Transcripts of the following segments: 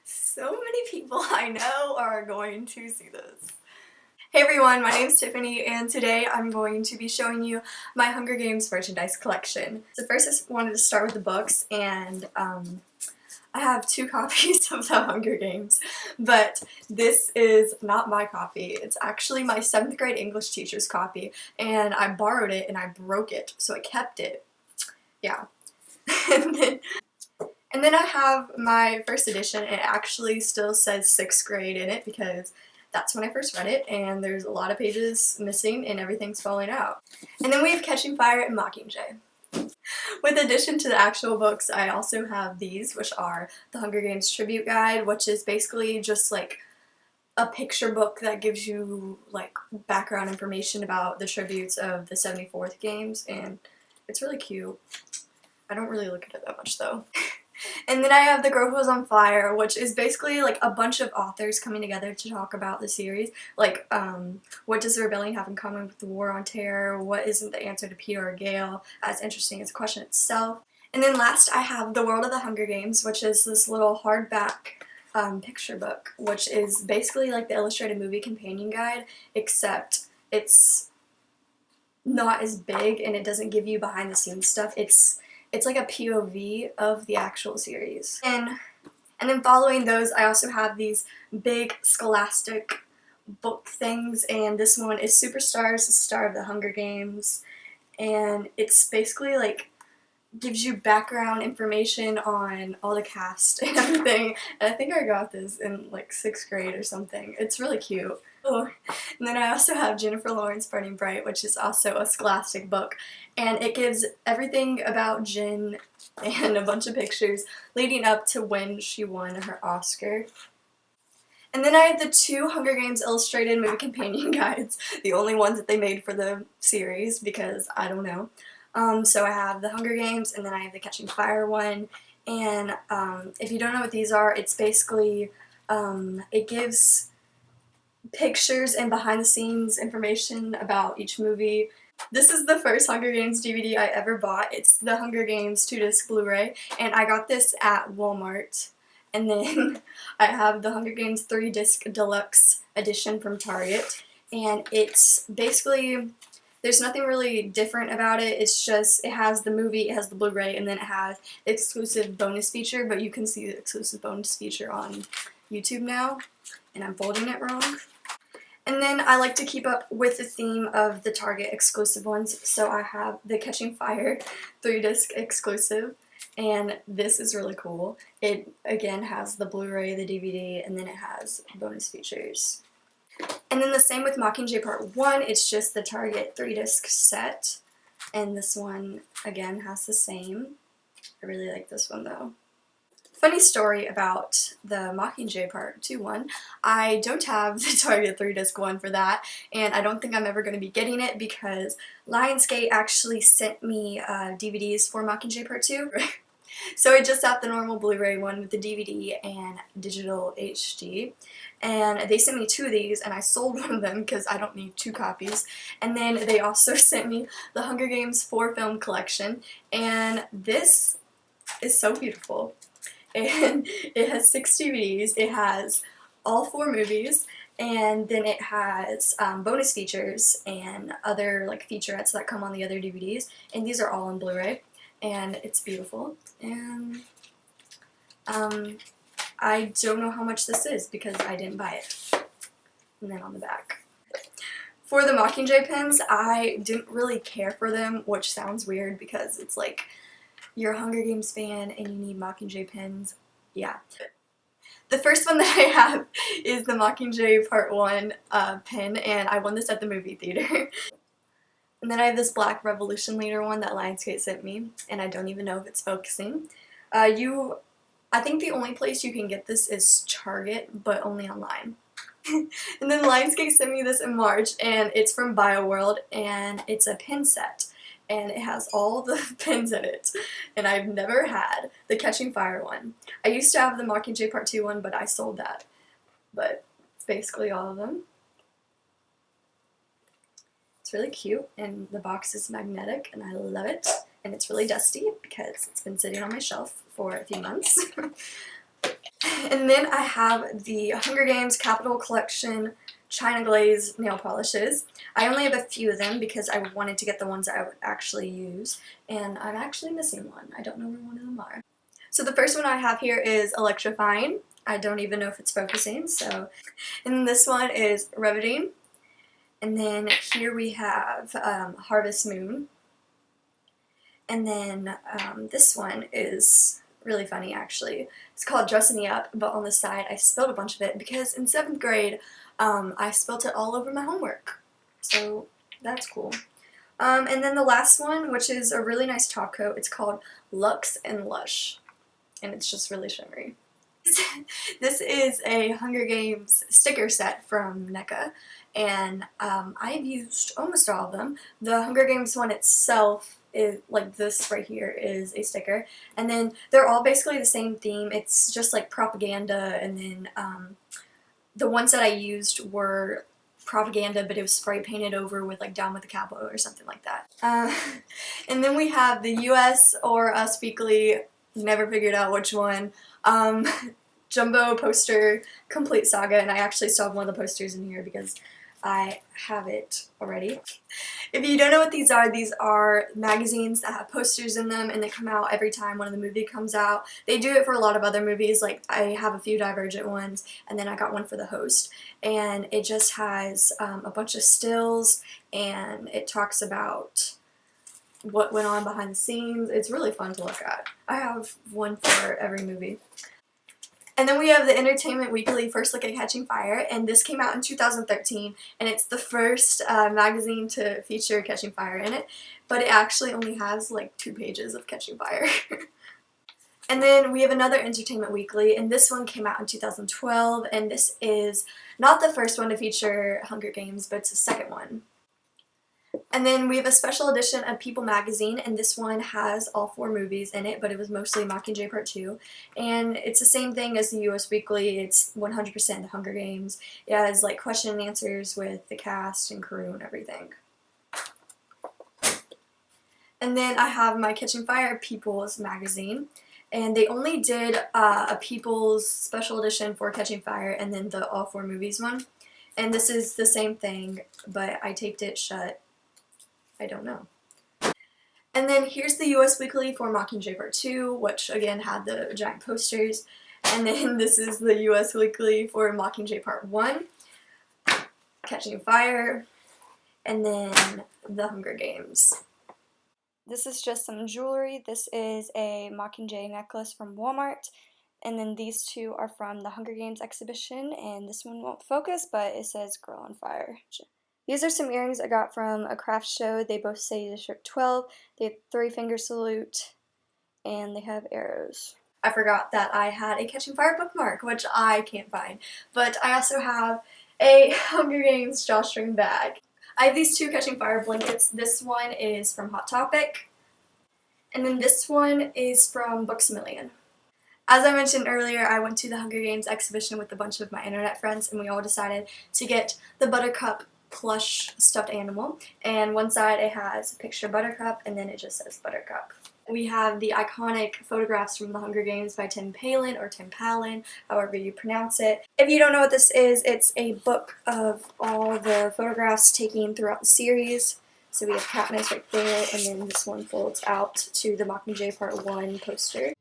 So many people I know are going to see this. Hey everyone, my name's Tiffany and today I'm going to be showing you my Hunger Games merchandise collection. So first I wanted to start with the books, and I have 2 copies of the Hunger Games, but this is not my copy. It's actually my 7th grade English teacher's copy, and I borrowed it and I broke it, so I kept it. Yeah. And then I have my first edition. It actually still says 6th grade in it because that's when I first read it, and there's a lot of pages missing and everything's falling out. And then we have Catching Fire and Mockingjay. With addition to the actual books, I also have these, which are the Hunger Games Tribute Guide, which is basically just like a picture book that gives you like background information about the tributes of the 74th games, and it's really cute. I don't really look at it that much though. And then I have The Girl Who Was on Fire, which is basically like a bunch of authors coming together to talk about the series. Like, what does the rebellion have in common with the War on Terror? What isn't the answer to Peter or Gale? As interesting as the question itself. And then last I have The World of the Hunger Games, which is this little hardback picture book, which is basically like the illustrated movie companion guide, except it's not as big and it doesn't give you behind the scenes stuff. It's like a POV of the actual series. And then following those, I also have these big scholastic book things, and this one is Superstars, the Star of the Hunger Games, and it's basically like gives you background information on all the cast and everything, and I think I got this in like 6th grade or something. It's really cute. Oh. And then I also have Jennifer Lawrence Burning Bright, which is also a scholastic book, and it gives everything about Jen and a bunch of pictures leading up to when she won her Oscar. And then I have the 2 Hunger Games illustrated movie companion guides, the only ones that they made for the series because I don't know. So I have the Hunger Games, and then I have the Catching Fire one, and if you don't know what these are, it's basically, it gives pictures and behind the scenes information about each movie. This is the first Hunger Games DVD I ever bought. It's the Hunger Games 2-disc Blu-ray, and I got this at Walmart. And then I have the Hunger Games 3-disc deluxe edition from Target, and it's basically, there's nothing really different about it. It's just, it has the movie, it has the Blu-ray, and then it has the exclusive bonus feature, but you can see the exclusive bonus feature on YouTube now, and I'm folding it wrong. And then I like to keep up with the theme of the Target exclusive ones, so I have the Catching Fire 3-disc exclusive, and this is really cool. It, again, has the Blu-ray, the DVD, and then it has bonus features. And then the same with Mockingjay Part 1, it's just the Target 3-disc set, and this one, again, has the same. I really like this one, though. Funny story about the Mockingjay Part 2 one, I don't have the Target 3-disc one for that, and I don't think I'm ever going to be getting it because Lionsgate actually sent me DVDs for Mockingjay Part 2. So I just got the normal Blu-ray one with the DVD and digital HD, and they sent me 2 of these, and I sold one of them because I don't need 2 copies. And then they also sent me the Hunger Games 4-film collection, and this is so beautiful. And it has 6 DVDs, it has all 4 movies, and then it has bonus features and other like featurettes that come on the other DVDs, and these are all on Blu-ray, and it's beautiful. And I don't know how much this is because I didn't buy it. And then on the back. For the Mockingjay pins, I didn't really care for them, which sounds weird because it's like, you're a Hunger Games fan and you need Mockingjay pins. Yeah. The first one that I have is the Mockingjay Part 1 pin, and I won this at the movie theater. And then I have this Black Revolution Leader one that Lionsgate sent me, and I don't even know if it's focusing. I think the only place you can get this is Target, but only online. And then Lionsgate sent me this in March, and it's from BioWorld, and it's a pin set. And it has all the pins in it, and I've never had the Catching Fire one. I used to have the Mockingjay Part 2 one, but I sold that. But it's basically all of them. It's really cute, and the box is magnetic, and I love it. And it's really dusty because it's been sitting on my shelf for a few months. And then I have the Hunger Games Capital Collection China Glaze nail polishes. I only have a few of them because I wanted to get the ones that I would actually use, and I'm actually missing one. I don't know where one of them are. So the first one I have here is Electrifying. I don't even know if it's focusing, so. And then this one is Riveting. And then here we have Harvest Moon. And then this one is really funny, actually. It's called Dressing Me Up, but on the side I spilled a bunch of it because in 7th grade I spilled it all over my homework. So that's cool. And then the last one, which is a really nice top coat, it's called Luxe and Lush. And it's just really shimmery. This is a Hunger Games sticker set from NECA, and I've used almost all of them. The Hunger Games one itself is like this right here is a sticker, and then they're all basically the same theme. It's just like propaganda, and then the ones that I used were propaganda, but it was spray painted over with like Down with the Cowboy or something like that. And then we have the US or Us Weekly, never figured out which one, Jumbo poster complete saga, and I actually still have one of the posters in here because I have it already. If you don't know what these are magazines that have posters in them, and they come out every time one of the movies comes out. They do it for a lot of other movies, like I have a few Divergent ones, and then I got one for The Host, and it just has a bunch of stills, and it talks about what went on behind the scenes. It's really fun to look at. I have one for every movie. And then we have the Entertainment Weekly First Look at Catching Fire, and this came out in 2013, and it's the first magazine to feature Catching Fire in it, but it actually only has like 2 pages of Catching Fire. And then we have another Entertainment Weekly, and this one came out in 2012, and this is not the first one to feature Hunger Games, but it's the second one. And then we have a special edition of People magazine, and this one has all 4 movies in it, but it was mostly Mockingjay Part 2. And it's the same thing as the US Weekly. It's 100% the Hunger Games. It has like question and answers with the cast and crew and everything. And then I have my Catching Fire People's magazine, and they only did a People's special edition for Catching Fire and then the all 4 movies one. And this is the same thing, but I taped it shut. I don't know. And then here's the US Weekly for Mockingjay Part 2, which again had the giant posters. And then this is the US Weekly for Mockingjay Part 1, Catching Fire, and then The Hunger Games. This is just some jewelry. This is a Mockingjay necklace from Walmart. And then these 2 are from the Hunger Games exhibition, and this one won't focus, but it says Girl on Fire. These are some earrings I got from a craft show. They both say District 12. They have 3-finger salute, and they have arrows. I forgot that I had a Catching Fire bookmark, which I can't find. But I also have a Hunger Games drawstring bag. I have these 2 Catching Fire blankets. This one is from Hot Topic, and then this one is from Books A Million. As I mentioned earlier, I went to the Hunger Games exhibition with a bunch of my internet friends, and we all decided to get the Buttercup plush stuffed animal, and one side it has a picture of Buttercup, and then it just says Buttercup. We have the iconic photographs from the Hunger Games by Tim Palin, or Tim Palin, however you pronounce it. If you don't know what this is, it's a book of all the photographs taken throughout the series. So we have Katniss right there, and then this one folds out to the Mockingjay Part 1 poster.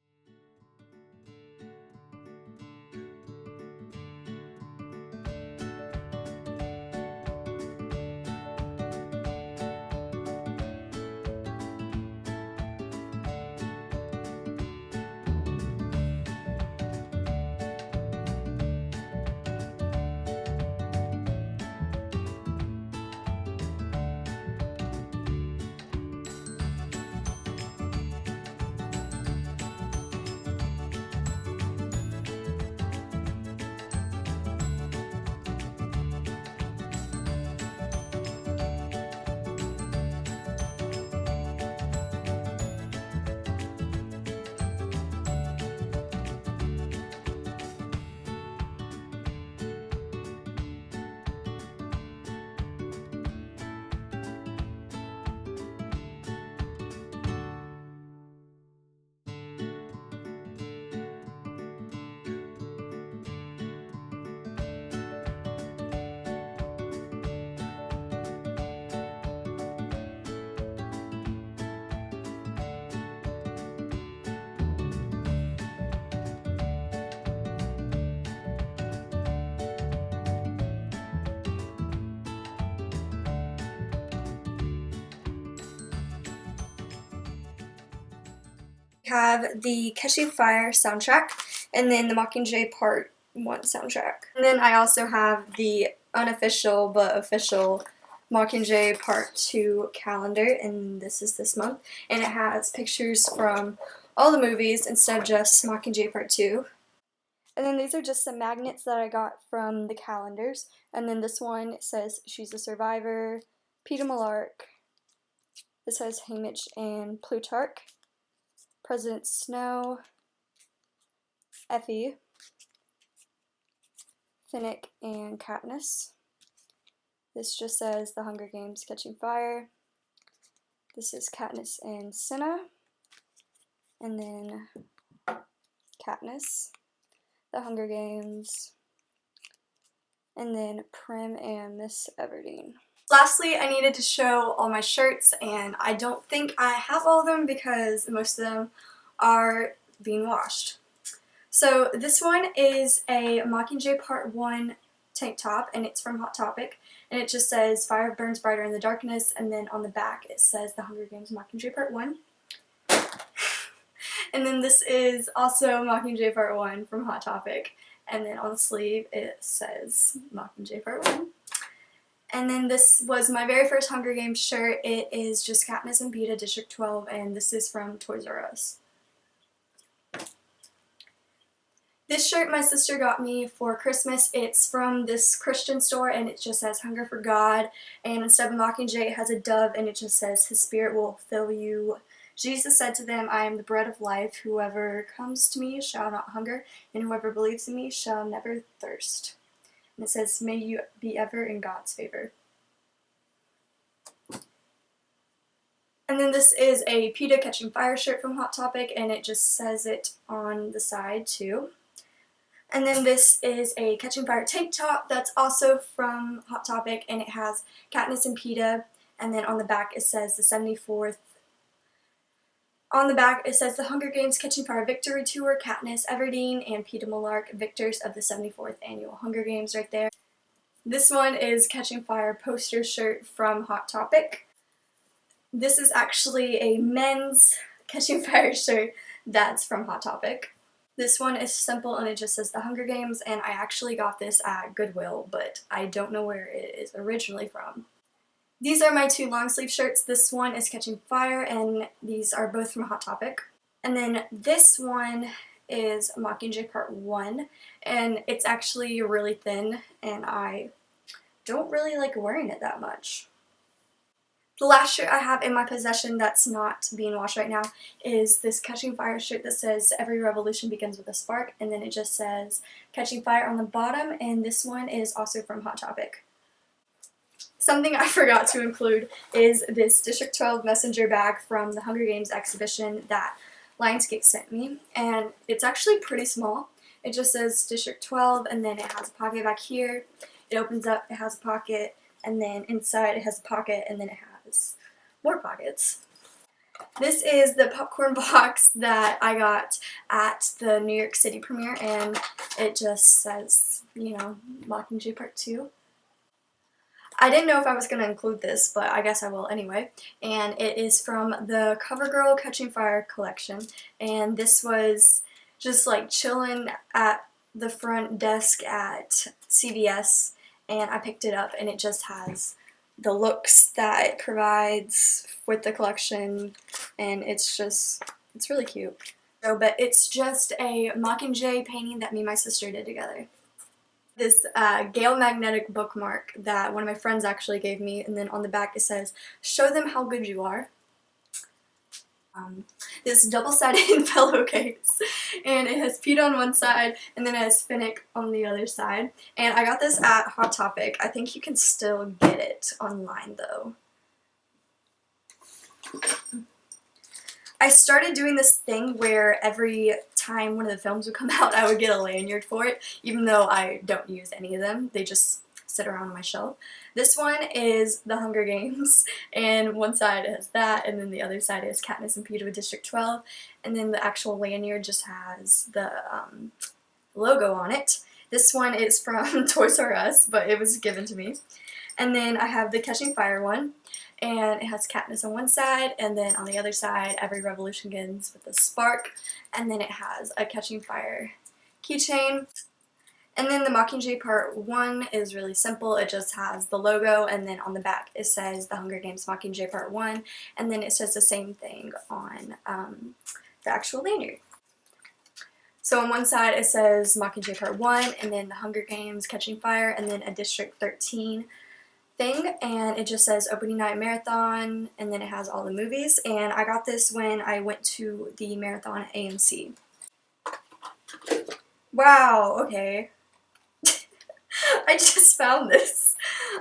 We have the Catching Fire soundtrack, and then the Mockingjay Part 1 soundtrack. And then I also have the unofficial but official Mockingjay Part 2 calendar, and this is this month. And it has pictures from all the movies instead of just Mockingjay Part 2. And then these are just some magnets that I got from the calendars. And then this one says She's a Survivor, Peter Malark. This has Haymitch and Plutarch, President Snow, Effie, Finnick, and Katniss. This just says The Hunger Games Catching Fire. This is Katniss and Cinna. And then Katniss, The Hunger Games, and then Prim and Miss Everdeen. Lastly, I needed to show all my shirts, and I don't think I have all of them because most of them are being washed. So this one is a Mockingjay Part 1 tank top, and it's from Hot Topic, and it just says Fire burns brighter in the darkness, and then on the back it says The Hunger Games Mockingjay Part 1. And then this is also Mockingjay Part 1 from Hot Topic, and then on the sleeve it says Mockingjay Part 1. And then this was my very first Hunger Games shirt. It is just Katniss and Peeta, District 12, and this is from Toys R Us. This shirt my sister got me for Christmas. It's from this Christian store, and it just says Hunger for God, and instead of Mockingjay it has a dove, and it just says His Spirit will fill you. Jesus said to them, I am the bread of life. Whoever comes to me shall not hunger, and whoever believes in me shall never thirst. And it says, may you be ever in God's favor. And then this is a Peeta Catching Fire shirt from Hot Topic, and it just says it on the side too. And then this is a Catching Fire tank top that's also from Hot Topic, and it has Katniss and Peeta, and then on the back it says the 74th. On the back it says the Hunger Games Catching Fire Victory Tour, Katniss Everdeen and Peeta Malark, victors of the 74th Annual Hunger Games right there. This one is Catching Fire poster shirt from Hot Topic. This is actually a men's Catching Fire shirt that's from Hot Topic. This one is simple, and it just says The Hunger Games, and I actually got this at Goodwill, but I don't know where it is originally from. These are my two long sleeve shirts. This one is Catching Fire, and these are both from Hot Topic. And then this one is Mockingjay Part 1, and it's actually really thin, and I don't really like wearing it that much. The last shirt I have in my possession that's not being washed right now is this Catching Fire shirt that says Every Revolution Begins with a Spark, and then it just says Catching Fire on the bottom, and this one is also from Hot Topic. Something I forgot to include is this District 12 messenger bag from the Hunger Games exhibition that Lionsgate sent me, and it's actually pretty small. It just says District 12, and then it has a pocket back here. It opens up, it has a pocket, and then inside it has a pocket, and then it has more pockets. This is the popcorn box that I got at the New York City premiere, and it just says, you know, Mockingjay Part 2. I didn't know if I was going to include this, but I guess I will anyway. And it is from the CoverGirl Catching Fire collection. And this was just like chilling at the front desk at CVS, and I picked it up, and it just has the looks that it provides with the collection, and it's really cute. So, but it's just a Mockingjay painting that me and my sister did together. This Gale magnetic bookmark that one of my friends actually gave me, and then on the back it says, show them how good you are. This double-sided pillowcase, and it has Peeta on one side, and then it has Finnick on the other side. And I got this at Hot Topic. I think you can still get it online though. I started doing this thing where every time one of the films would come out, I would get a lanyard for it, even though I don't use any of them. They just sit around on my shelf. This one is The Hunger Games, and one side has that, and then the other side is Katniss and Peeta with District 12, and then the actual lanyard just has the logo on it. This one is from Toys R Us, but it was given to me. And then I have the Catching Fire one. and it has Katniss on one side, and then on the other side, every revolution begins with a spark, and then it has a catching fire keychain. And then the Mockingjay Part 1 is really simple. It just has the logo, and then on the back it says The Hunger Games Mockingjay Part 1, and then it says the same thing on the actual lanyard. So on one side it says Mockingjay Part 1, and then The Hunger Games Catching Fire, and then a District 13 thing, and it just says Opening Night Marathon, and then it has all the movies, and I got this when I went to the marathon at AMC. Wow, okay. I just found this.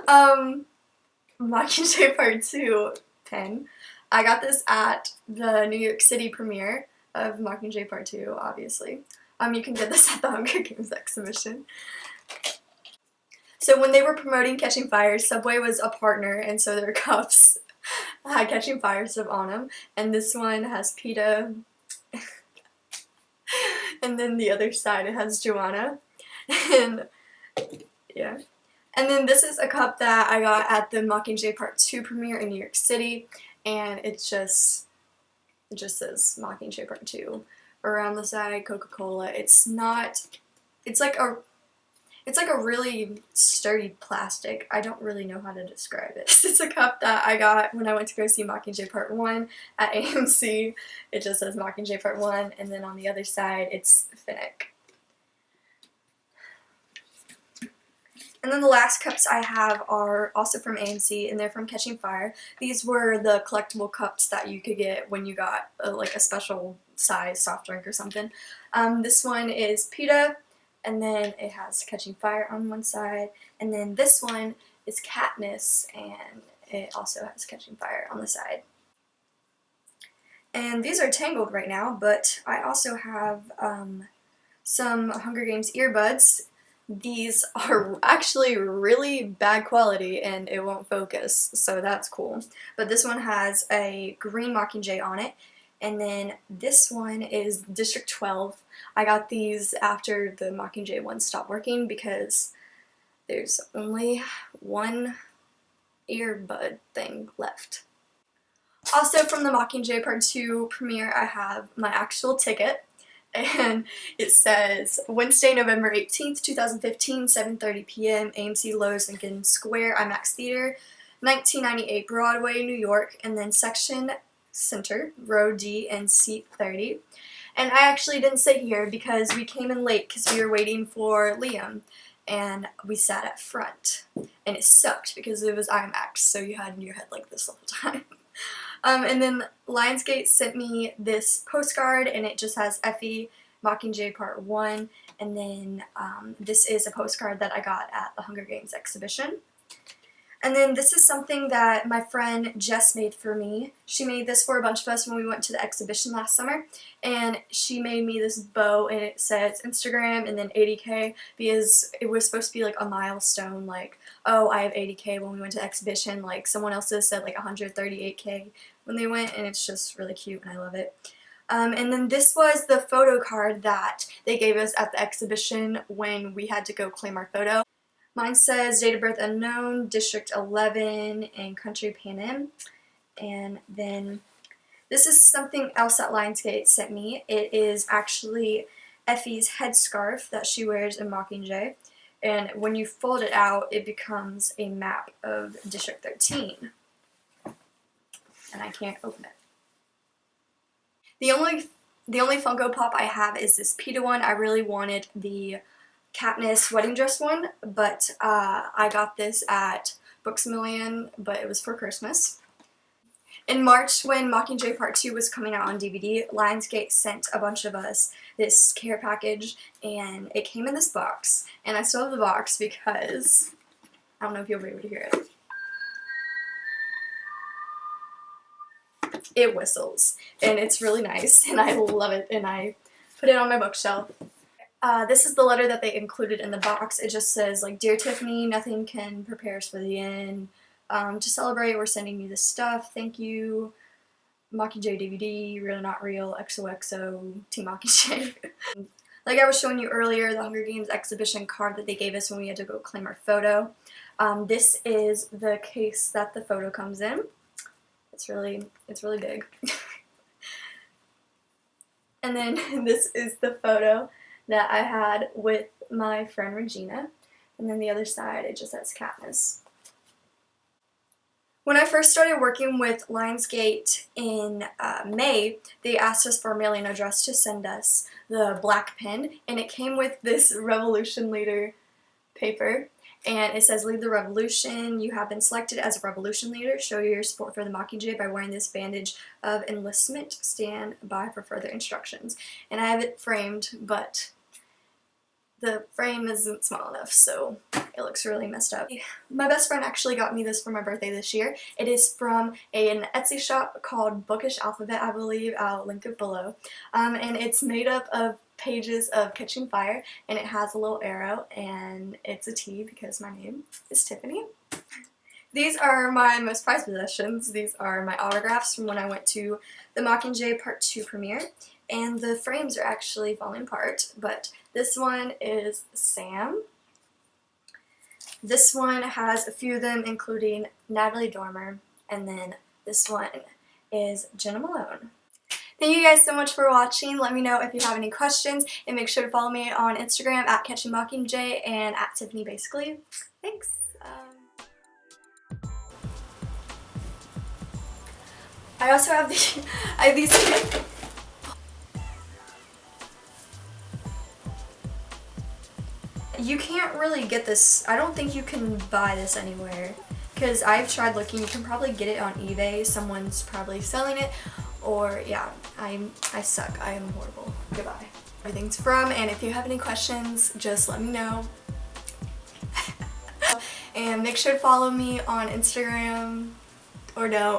Mockingjay Part 2 pen. I got this at the New York City premiere of Mockingjay Part 2, obviously. You can get this at the Hunger Games exhibition. So when they were promoting Catching Fire, Subway was a partner, and so their cups had Catching Fire stuff on them. And this one has PETA, and then the other side it has Joanna, and yeah. And then this is a cup that I got at the Mockingjay Part 2 premiere in New York City, and it just says Mockingjay Part 2 around the side, Coca-Cola. It's like a really sturdy plastic. I don't really know how to describe it. It's a cup that I got when I went to go see Mockingjay Part 1 at AMC. It just says Mockingjay Part 1, and then on the other side it's Finnick. And then the last cups I have are also from AMC, and they're from Catching Fire. These were the collectible cups that you could get when you got like a special size soft drink or something. This one is PETA, and then it has Catching Fire on one side, and then this one is Katniss, and it also has Catching Fire on the side. And these are tangled right now, but I also have some Hunger Games earbuds. These are actually really bad quality and it won't focus, so that's cool. But this one has a green Mockingjay on it, and then this one is District 12. I got these after the Mockingjay one stopped working because there's only one earbud thing left. Also from the Mockingjay Part 2 premiere, I have my actual ticket. And it says Wednesday, November 18th, 2015, 7:30 p.m., AMC Loews Lincoln Square, IMAX Theater, 1998 Broadway, New York, and then section center, row D, and seat 30. And I actually didn't sit here because we came in late because we were waiting for Liam, and we sat at front. And it sucked because it was IMAX, so you had your head like this the whole time. And then Lionsgate sent me this postcard, and it just has Effie, Mockingjay Part 1, and then this is a postcard that I got at the Hunger Games exhibition. And then this is something that my friend Jess made for me. She made this for a bunch of us when we went to the exhibition last summer, and she made me this bow, and it says Instagram and then 80K because it was supposed to be like a milestone, like, oh, I have 80K when we went to the exhibition, like someone else's said like 138K when they went, and it's just really cute and I love it. And then this was the photo card that they gave us at the exhibition when we had to go claim our photo. Mine says date of birth unknown, District 11, and country Pan Am. And then this is something else that Lionsgate sent me. It is actually Effie's headscarf that she wears in Mockingjay. And when you fold it out, it becomes a map of District 13. And I can't open it. The only Funko Pop I have is this PETA one. I really wanted the Katniss wedding dress one, but I got this at Booksmillion, but it was for Christmas. In March, when Mockingjay Part 2 was coming out on DVD, Lionsgate sent a bunch of us this care package, and it came in this box. And I still have the box because I don't know if you'll be able to hear it. It whistles, and it's really nice, and I love it, and I put it on my bookshelf. This is the letter that they included in the box. It just says, like, Dear Tiffany, nothing can prepare us for the end. To celebrate, we're sending you this stuff. Thank you. Mockingjay DVD, Real or Not Real, XOXO, Team Mockingjay. Like I was showing you earlier, the Hunger Games exhibition card that they gave us when we had to go claim our photo. This is the case that the photo comes in. It's really big. And then this is the photo that I had with my friend Regina. And then the other side, it just says Katniss. When I first started working with Lionsgate in May, they asked us for a mailing address to send us the black pen, and it came with this Revolution Leader paper, and it says, "Lead the revolution. You have been selected as a revolution leader. Show your support for the Mockingjay by wearing this bandage of enlistment. Stand by for further instructions." And I have it framed, but the frame isn't small enough, so it looks really messed up. My best friend actually got me this for my birthday this year. It is from an Etsy shop called Bookish Alphabet, I believe. I'll link it below. And it's made up of pages of Catching Fire, and it has a little arrow, and it's a T because my name is Tiffany. These are my most prized possessions. These are my autographs from when I went to the Mockingjay Part 2 premiere, and the frames are actually falling apart, but this one is Sam. This one has a few of them, including Natalie Dormer, and then this one is Jenna Malone. Thank you guys so much for watching. Let me know if you have any questions, and make sure to follow me on Instagram at Catching Mockingjay and at Tiffany Basically. Thanks. I also have these. You can't really get this. I don't think you can buy this anywhere, because I've tried looking. You can probably get it on eBay. Someone's probably selling it, or yeah, I suck. I am horrible. Goodbye. Everything's from, and if you have any questions, just let me know. And make sure to follow me on Instagram, or no.